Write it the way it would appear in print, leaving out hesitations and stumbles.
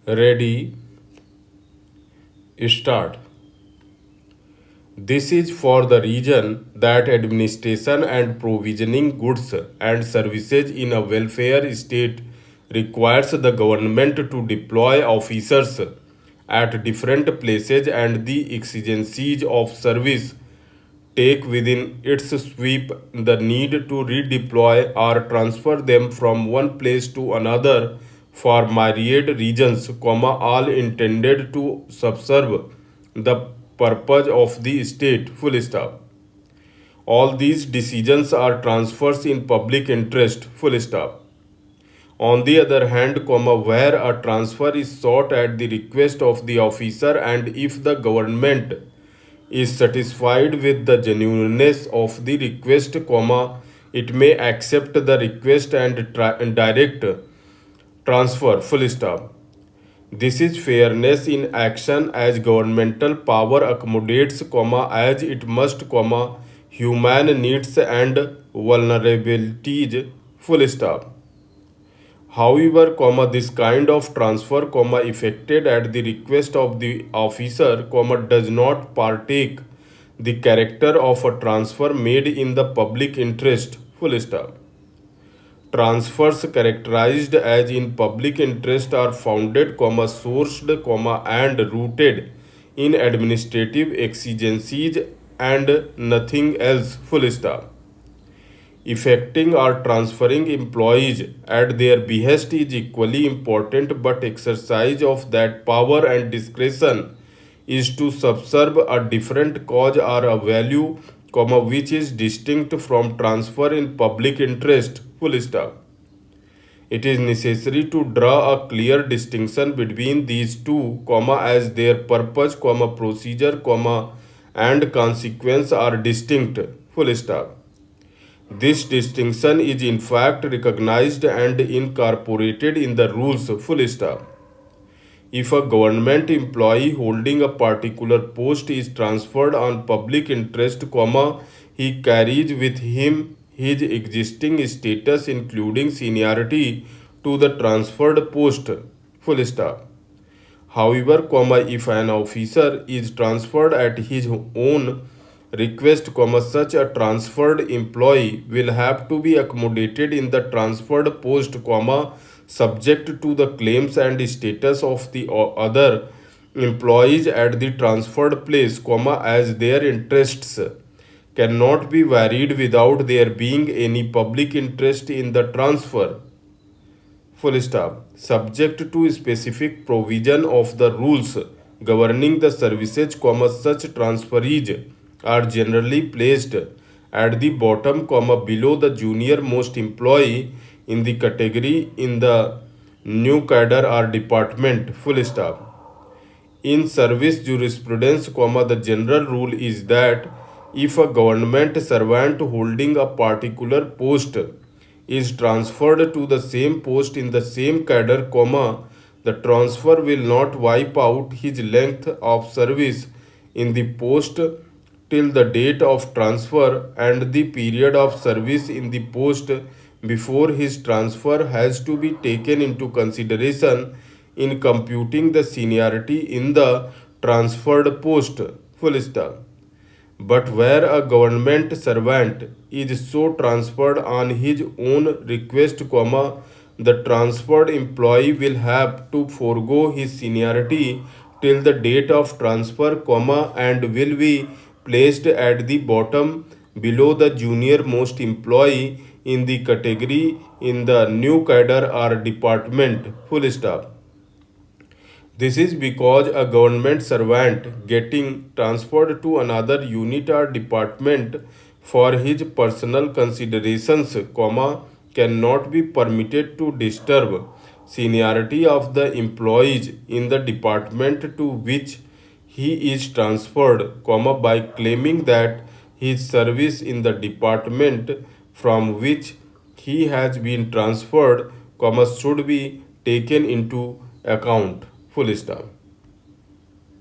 Ready, start. This is for the reason that administration and provisioning goods and services in a welfare state requires the government to deploy officers at different places and the exigencies of service take within its sweep the need to redeploy or transfer them from one place to another for myriad reasons, all intended to subserve the purpose of the state. Full stop. All these decisions are transfers in public interest. Full stop. On the other hand, where a transfer is sought at the request of the officer and if the government is satisfied with the genuineness of the request, it may accept the request and direct transfer. Full stop. This is fairness in action as governmental power accommodates, as it must, human needs and vulnerabilities. Full stop. However, this kind of transfer, effected at the request of the officer, does not partake the character of a transfer made in the public interest. Full stop. Transfers characterized as in public interest are founded, sourced, and rooted in administrative exigencies and nothing else. Full stop. Effecting or transferring employees at their behest is equally important, but exercise of that power and discretion is to subserve a different cause or a value, which is distinct from transfer in public interest. Full stop. It is necessary to draw a clear distinction between these two, as their purpose, procedure, and consequence are distinct. Full stop. This distinction is in fact recognized and incorporated in the rules. Full stop. If a government employee holding a particular post is transferred on public interest, he carries with him his existing status including seniority to the transferred post. Full stop. However, if an officer is transferred at his own request, such a transferred employee will have to be accommodated in the transferred post, subject to the claims and status of the other employees at the transferred place, as their interests cannot be varied without there being any public interest in the transfer. Full stop. Subject to specific provision of the rules governing the services, such transferees are generally placed at the bottom, below the junior most employee in the category in the new cadre or department. Full stop. In service jurisprudence, the general rule is that if a government servant holding a particular post is transferred to the same post in the same cadre, the transfer will not wipe out his length of service in the post till the date of transfer, and the period of service in the post before his transfer has to be taken into consideration in computing the seniority in the transferred post. Full stop. But where a government servant is so transferred on his own request, the transferred employee will have to forego his seniority till the date of transfer, and will be placed at the bottom below the junior most employee in the category in the new cadre or department. Full stop. This is because a government servant getting transferred to another unit or department for his personal considerations, cannot be permitted to disturb seniority of the employees in the department to which he is transferred, by claiming that his service in the department from which he has been transferred, should be taken into account. Full stop.